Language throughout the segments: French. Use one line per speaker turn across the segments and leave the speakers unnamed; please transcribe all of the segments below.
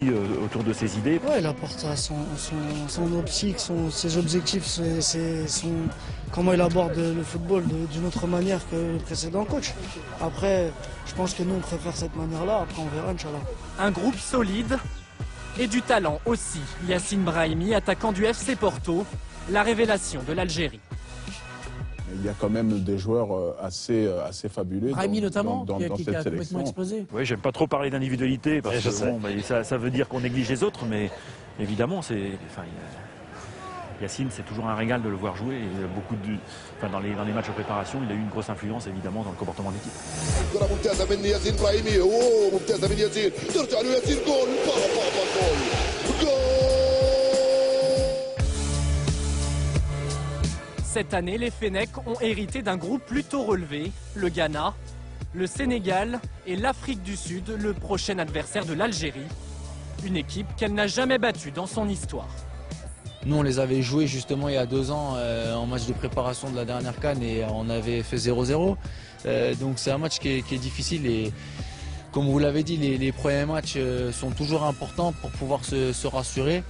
autour de ses idées.
Ouais, il apporte son optique, ses objectifs, comment il aborde le football d'une autre manière que le précédent coach. Après, je pense que nous, on préfère cette manière-là. Après, on verra, Inch'Allah.
Un groupe solide et du talent aussi. Yacine Brahimi, attaquant du FC Porto, la révélation de l'Algérie.
Il y a quand même des joueurs assez fabuleux
Brahimi notamment,
dans
qui
cette
a complètement
sélection.
explosé.
Oui, j'aime pas trop parler d'individualité parce que bon, ça veut dire qu'on néglige les autres, mais évidemment, Yacine, c'est toujours un régal de le voir jouer. Et dans les matchs de préparation, il a eu une grosse influence évidemment dans le comportement de l'équipe.
Cette année, les Fennecs ont hérité d'un groupe plutôt relevé. Le Ghana, le Sénégal et l'Afrique du Sud, le prochain adversaire de l'Algérie. Une équipe qu'elle n'a jamais battue dans son histoire.
Nous, on les avait joués justement il y a 2 ans en match de préparation de la dernière CAN et on avait fait 0-0. Donc c'est un match qui est difficile et comme vous l'avez dit, les premiers matchs sont toujours importants pour pouvoir se rassurer.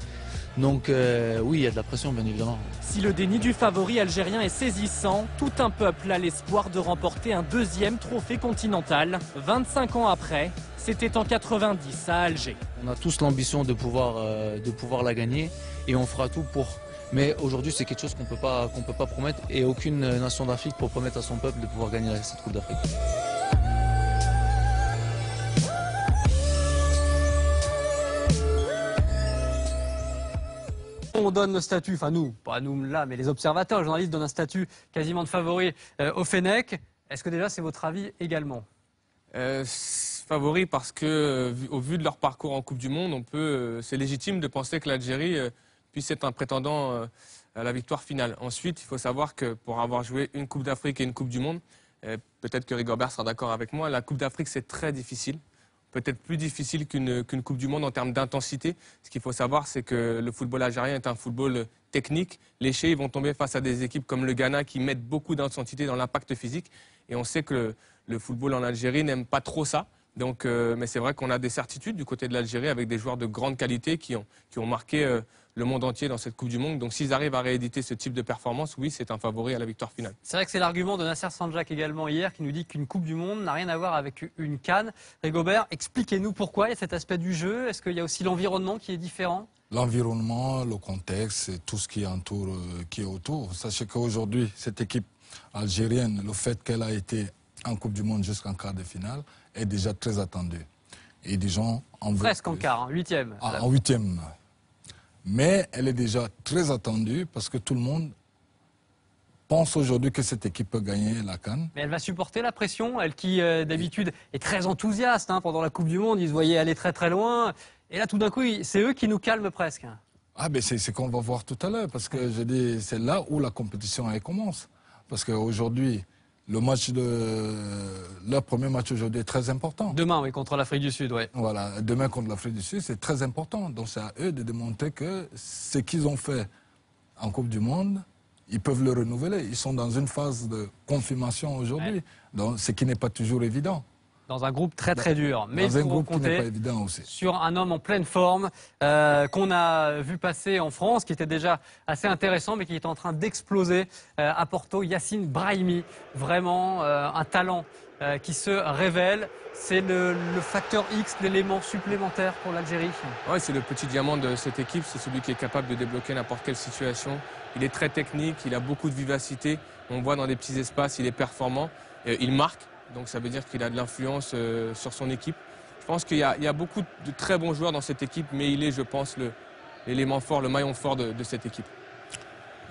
Donc oui, il y a de la pression bien évidemment.
Si le déni du favori algérien est saisissant, tout un peuple a l'espoir de remporter un 2e trophée continental. 25 ans après, c'était en 90 à Alger.
On a tous l'ambition de pouvoir la gagner et on fera tout pour. Mais aujourd'hui, c'est quelque chose qu'on peut pas promettre et aucune nation d'Afrique peut promettre à son peuple de pouvoir gagner cette Coupe d'Afrique.
On donne le statut, enfin nous, pas nous là, mais les observateurs, les journalistes donnent un statut quasiment de favori au Fennec. Est-ce que déjà c'est votre avis également?
Favori parce que, au vu de leur parcours en Coupe du Monde, c'est légitime de penser que l'Algérie puisse être un prétendant à la victoire finale. Ensuite, il faut savoir que pour avoir joué une Coupe d'Afrique et une Coupe du Monde, peut-être que Rigobert sera d'accord avec moi, la Coupe d'Afrique c'est très difficile. Peut-être plus difficile qu'une Coupe du Monde en termes d'intensité. Ce qu'il faut savoir, c'est que le football algérien est un football technique. Les Chéis vont tomber face à des équipes comme le Ghana qui mettent beaucoup d'intensité dans l'impact physique. Et on sait que le football en Algérie n'aime pas trop ça. Donc, mais c'est vrai qu'on a des certitudes du côté de l'Algérie avec des joueurs de grande qualité qui ont marqué le monde entier dans cette Coupe du Monde. Donc s'ils arrivent à rééditer ce type de performance, oui, c'est un favori à la victoire finale.
C'est vrai que c'est l'argument de Nasser Sanjak également hier qui nous dit qu'une Coupe du Monde n'a rien à voir avec une CAN. Rigobert, expliquez-nous pourquoi il y a cet aspect du jeu. Est-ce qu'il y a aussi l'environnement qui est différent?
L'environnement, le contexte, et tout ce qui entoure, qui est autour. Sachez qu'aujourd'hui, cette équipe algérienne, le fait qu'elle a été en Coupe du Monde jusqu'en quart de finale, est déjà très attendue. Et des gens en veulent
presque en
plus.
quart, en 8e.
En 8e. Mais elle est déjà très attendue parce que tout le monde pense aujourd'hui que cette équipe peut gagner la CAN.
Mais elle va supporter la pression, elle qui d'habitude est très enthousiaste pendant la Coupe du Monde, ils se voyaient aller très très loin. Et là tout d'un coup, c'est eux qui nous calment presque.
Ah ben c'est ce qu'on va voir tout à l'heure parce que je dis c'est là où la compétition elle commence. Parce qu'aujourd'hui, leur premier match aujourd'hui est très important.
Demain, oui, contre l'Afrique du Sud, oui.
Voilà, demain contre l'Afrique du Sud, c'est très important. Donc c'est à eux de démontrer que ce qu'ils ont fait en Coupe du Monde, ils peuvent le renouveler. Ils sont dans une phase de confirmation aujourd'hui, ce qui n'est pas toujours évident.
Dans un groupe très très dur. Mais
dans un groupe qui n'est
compter
pas évident aussi.
sur un homme en pleine forme qu'on a vu passer en France, qui était déjà assez intéressant, mais qui est en train d'exploser à Porto, Yacine Brahimi. Vraiment un talent qui se révèle. C'est le facteur X, l'élément supplémentaire pour l'Algérie.
Oui, c'est le petit diamant de cette équipe. C'est celui qui est capable de débloquer n'importe quelle situation. Il est très technique, il a beaucoup de vivacité. On voit dans des petits espaces, il est performant. Il marque. Donc ça veut dire qu'il a de l'influence sur son équipe. Je pense qu'il y a beaucoup de très bons joueurs dans cette équipe, mais il est, je pense, l'élément fort, le maillon fort de cette équipe.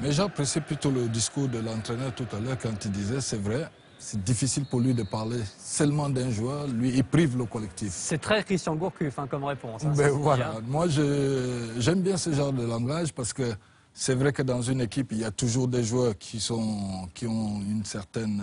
Mais j'apprécie plutôt le discours de l'entraîneur tout à l'heure quand il disait, c'est vrai, c'est difficile pour lui de parler seulement d'un joueur, lui, il prive le collectif.
C'est très Christian Gourcuff comme réponse.
Ben voilà, moi j'aime bien ce genre de langage parce que c'est vrai que dans une équipe, il y a toujours des joueurs qui ont une certaine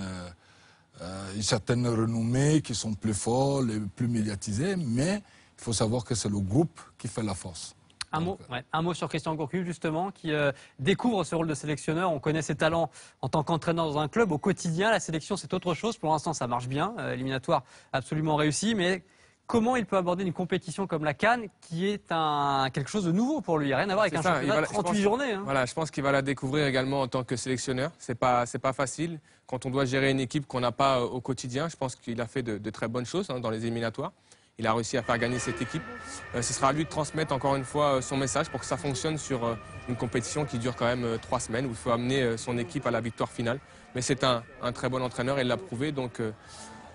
renommée, qui sont plus forts, les plus médiatisés, mais il faut savoir que c'est le groupe qui fait la force.
Un mot sur Christian Gourcuff, justement, qui découvre ce rôle de sélectionneur. On connaît ses talents en tant qu'entraîneur dans un club. Au quotidien, la sélection, c'est autre chose. Pour l'instant, ça marche bien. Éliminatoire absolument réussi. Mais comment il peut aborder une compétition comme la CAN, qui est quelque chose de nouveau pour lui. Il n'y a rien à voir avec un championnat de 38 journées. Hein.
Voilà, je pense qu'il va la découvrir également en tant que sélectionneur. C'est pas facile. Quand on doit gérer une équipe qu'on n'a pas au quotidien, je pense qu'il a fait de très bonnes choses dans les éliminatoires. Il a réussi à faire gagner cette équipe. Ce sera à lui de transmettre encore une fois son message pour que ça fonctionne sur une compétition qui dure quand même 3 semaines, où il faut amener son équipe à la victoire finale. Mais c'est un très bon entraîneur, il l'a prouvé, donc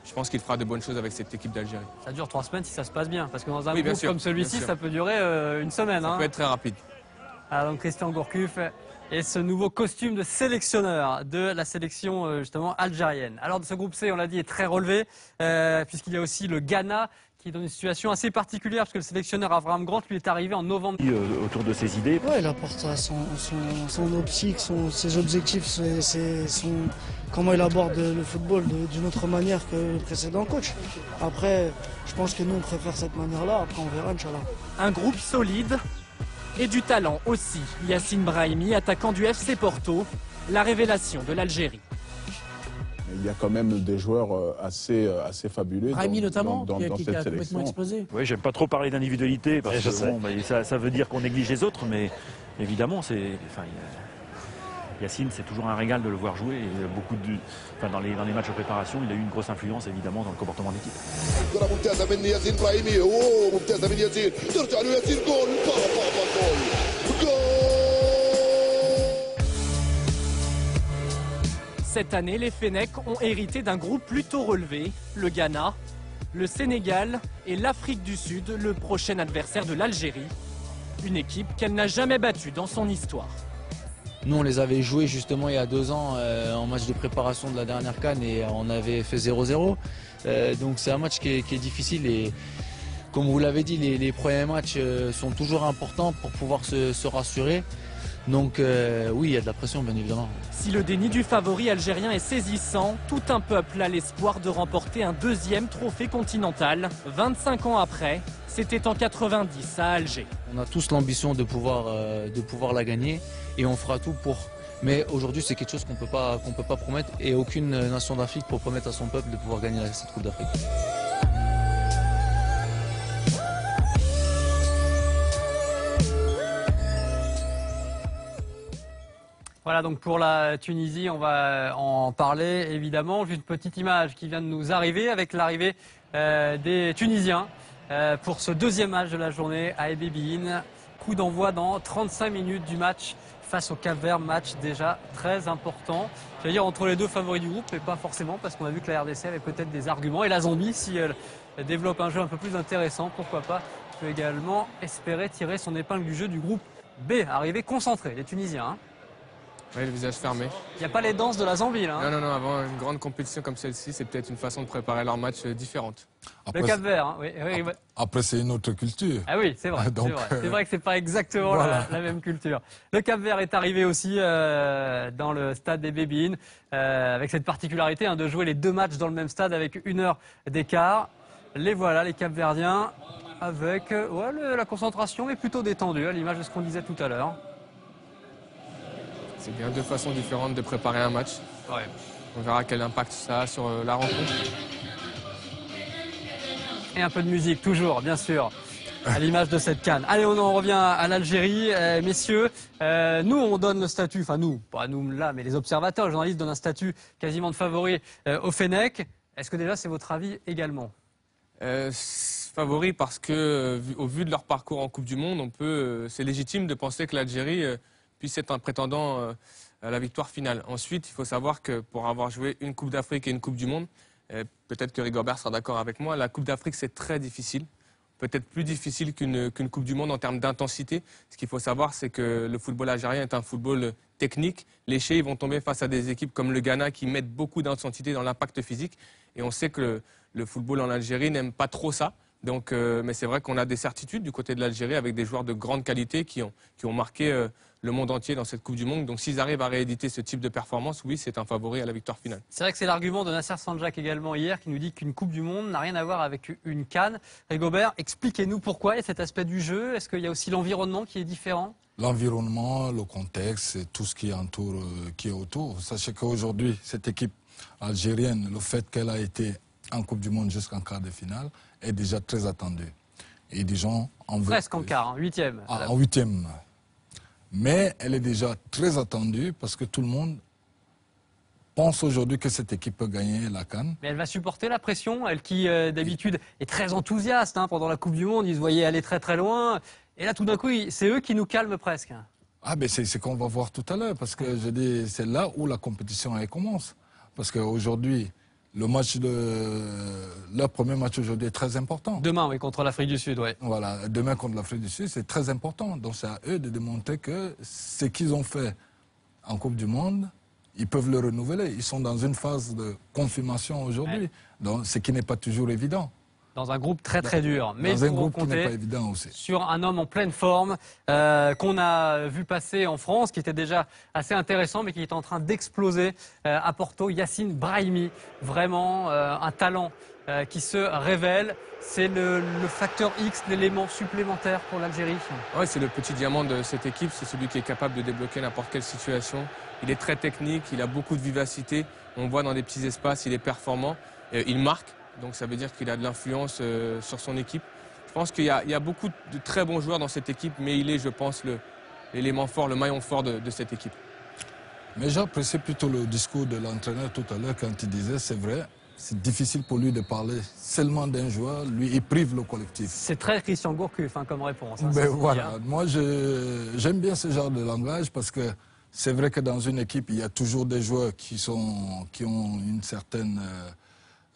je pense qu'il fera de bonnes choses avec cette équipe d'Algérie.
Ça dure 3 semaines si ça se passe bien, parce que dans un
Oui,
groupe
sûr,
comme celui-ci, ça peut durer une semaine.
Ça peut être très rapide.
Alors, donc Christian Gourcuff et ce nouveau costume de sélectionneur de la sélection justement algérienne. Alors ce groupe C, on l'a dit, est très relevé, puisqu'il y a aussi le Ghana, qui est dans une situation assez particulière, parce que le sélectionneur Avram Grant lui est arrivé en novembre.
Autour de ses idées.
Ouais, il apporte son optique, ses objectifs, comment il aborde le football d'une autre manière que le précédent coach. Après, je pense que nous, on préfère cette manière-là. Après, on verra, Inch'Allah.
Un groupe solide et du talent aussi. Yacine Brahimi, attaquant du FC Porto, la révélation de l'Algérie.
Il y a quand même des joueurs assez fabuleux
Brahimi notamment,
dans
qui
cette
a complètement
sélection.
explosé.
Oui, j'aime pas trop parler d'individualité parce que bon, ça veut dire qu'on néglige les autres, mais évidemment, Yacine, c'est toujours un régal de le voir jouer. Et dans les matchs de préparation, il a eu une grosse influence évidemment dans le comportement de l'équipe.
Cette année, les Fennecs ont hérité d'un groupe plutôt relevé. Le Ghana, le Sénégal et l'Afrique du Sud, le prochain adversaire de l'Algérie. Une équipe qu'elle n'a jamais battue dans son histoire.
Nous, on les avait joués justement il y a 2 ans en match de préparation de la dernière CAN et on avait fait 0-0. Donc c'est un match qui est difficile et comme vous l'avez dit, les premiers matchs sont toujours importants pour pouvoir se rassurer. Donc oui, il y a de la pression bien évidemment.
Si le déni du favori algérien est saisissant, tout un peuple a l'espoir de remporter un 2e trophée continental. 25 ans après, c'était en 90 à Alger.
On a tous l'ambition de pouvoir la gagner et on fera tout pour. Mais aujourd'hui, c'est quelque chose qu'on peut pas promettre et aucune nation d'Afrique peut promettre à son peuple de pouvoir gagner cette Coupe d'Afrique.
Voilà, donc pour la Tunisie, on va en parler évidemment. Juste une petite image qui vient de nous arriver avec l'arrivée des Tunisiens pour ce 2e match de la journée à Ebébine. Coup d'envoi dans 35 minutes du match face au Cap-Vert, match déjà très important. J'allais dire entre les 2 favoris du groupe, mais pas forcément parce qu'on a vu que la RDC avait peut-être des arguments. Et la Zambie, si elle développe un jeu un peu plus intéressant, pourquoi pas, peut également espérer tirer son épingle du jeu du groupe B. Arrivée concentrée, les Tunisiens. Hein.
Oui, le visage fermé.
Il n'y a pas les danses de la Zambie, là.
Non, avant une grande compétition comme celle-ci, c'est peut-être une façon de préparer leur match différente.
Le Cap-Vert, hein. Oui.
Après, c'est une autre culture.
Ah oui, c'est vrai. C'est vrai que c'est pas exactement la même culture. Le Cap-Vert est arrivé aussi dans le stade des Bébines, avec cette particularité de jouer les 2 matchs dans le même stade avec 1 heure d'écart. Les voilà, les Cap-Verdiens, avec la concentration est plutôt détendue, à l'image de ce qu'on disait tout à l'heure.
C'est bien 2 façons différentes de préparer un match. Ouais. On verra quel impact ça a sur la rencontre.
Et un peu de musique, toujours, bien sûr, à l'image de cette CAN. Allez, on en revient à l'Algérie. Messieurs, nous, on donne le statut, enfin nous, pas nous là, mais les observateurs, les journalistes donnent un statut quasiment de favori au Fennec. Est-ce que déjà, c'est votre avis également?
Favori parce que, au vu de leur parcours en Coupe du Monde, c'est légitime de penser que l'Algérie puisse être un prétendant à la victoire finale. Ensuite, il faut savoir que pour avoir joué une Coupe d'Afrique et une Coupe du Monde, peut-être que Rigobert sera d'accord avec moi, la Coupe d'Afrique c'est très difficile, peut-être plus difficile qu'une Coupe du Monde en termes d'intensité. Ce qu'il faut savoir, c'est que le football algérien est un football technique. Les Chéis vont tomber face à des équipes comme le Ghana qui mettent beaucoup d'intensité dans l'impact physique. Et on sait que le football en Algérie n'aime pas trop ça. Donc, mais c'est vrai qu'on a des certitudes du côté de l'Algérie avec des joueurs de grande qualité qui ont marqué le monde entier dans cette Coupe du Monde. Donc s'ils arrivent à rééditer ce type de performance, oui, c'est un favori à la victoire finale.
C'est vrai que c'est l'argument de Nasser Sanjak également hier qui nous dit qu'une Coupe du Monde n'a rien à voir avec une CAN. Rigobert, expliquez-nous pourquoi et cet aspect du jeu. Est-ce qu'il y a aussi l'environnement qui est différent?
L'environnement, le contexte et tout ce qui entoure, qui est autour. Sachez qu'aujourd'hui, cette équipe algérienne, le fait qu'elle a été en Coupe du Monde jusqu'en quart de finale est déjà très attendue. Et des gens en veulent.
Presque en quart, en huitième.
En huitième. Mais elle est déjà très attendue parce que tout le monde pense aujourd'hui que cette équipe peut gagner la CAN.
Mais elle va supporter la pression, elle qui d'habitude est très enthousiaste pendant la Coupe du Monde, ils se voyaient aller très très loin. Et là tout d'un coup, c'est eux qui nous calment presque.
Ah ben c'est ce qu'on va voir tout à l'heure parce que je dis c'est là où la compétition elle commence. Parce qu'aujourd'hui, leur premier match aujourd'hui est très important.
Demain, oui, contre l'Afrique du Sud, oui.
Voilà, demain contre l'Afrique du Sud, c'est très important. Donc c'est à eux de démontrer que ce qu'ils ont fait en Coupe du Monde, ils peuvent le renouveler. Ils sont dans une phase de confirmation aujourd'hui, ce qui n'est pas toujours évident.
Dans un groupe très très dur, mais
dans un groupe
compter
qui n'est pas évident aussi.
Sur un homme en pleine forme qu'on a vu passer en France, qui était déjà assez intéressant, mais qui est en train d'exploser à Porto, Yacine Brahimi. Vraiment un talent qui se révèle. C'est le facteur X, l'élément supplémentaire pour l'Algérie.
Ouais, c'est le petit diamant de cette équipe, c'est celui qui est capable de débloquer n'importe quelle situation. Il est très technique, il a beaucoup de vivacité, on voit dans des petits espaces, il est performant, il marque. Donc ça veut dire qu'il a de l'influence sur son équipe. Je pense qu'il y a beaucoup de très bons joueurs dans cette équipe, mais il est, je pense, l'élément fort, le maillon fort de cette équipe.
Mais j'apprécie plutôt le discours de l'entraîneur tout à l'heure quand il disait, c'est vrai, c'est difficile pour lui de parler seulement d'un joueur, lui, il prive le collectif.
C'est très Christian Gourcuff comme réponse.
Ben voilà, moi j'aime bien ce genre de langage parce que c'est vrai que dans une équipe, il y a toujours des joueurs qui ont une certaine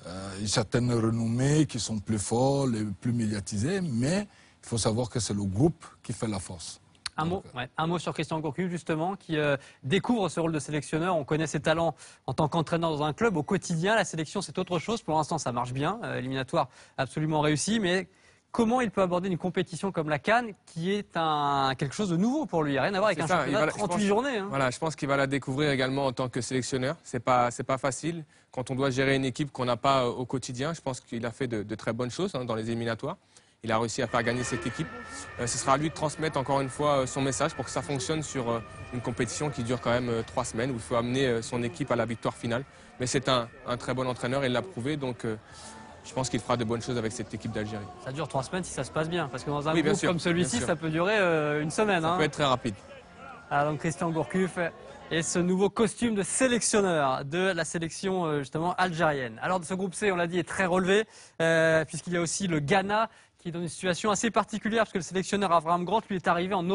renommée, qui sont plus forts, les plus médiatisés, mais il faut savoir que c'est le groupe qui fait la force.
Un mot sur Christian Gourcuff, justement, qui découvre ce rôle de sélectionneur. On connaît ses talents en tant qu'entraîneur dans un club. Au quotidien, la sélection, c'est autre chose. Pour l'instant, ça marche bien. Éliminatoire absolument réussi. Mais comment il peut aborder une compétition comme la CAN, qui est quelque chose de nouveau pour lui? Il n'y a rien à voir avec un championnat de 38 journées.
Voilà, je pense qu'il va la découvrir également en tant que sélectionneur. C'est pas facile quand on doit gérer une équipe qu'on n'a pas au quotidien. Je pense qu'il a fait de très bonnes choses dans les éliminatoires. Il a réussi à faire gagner cette équipe. Ce sera à lui de transmettre encore une fois son message pour que ça fonctionne sur une compétition qui dure quand même 3 semaines, où il faut amener son équipe à la victoire finale. Mais c'est un très bon entraîneur, il l'a prouvé. Donc je pense qu'il fera de bonnes choses avec cette équipe d'Algérie.
Ça dure 3 semaines si ça se passe bien, parce que dans un groupe comme celui-ci, ça peut durer une semaine.
Ça peut être très rapide.
Donc Christian Gourcuff et ce nouveau costume de sélectionneur de la sélection justement algérienne. Alors ce groupe C, on l'a dit, est très relevé, puisqu'il y a aussi le Ghana, qui est dans une situation assez particulière, parce que le sélectionneur Avram Grant lui est arrivé en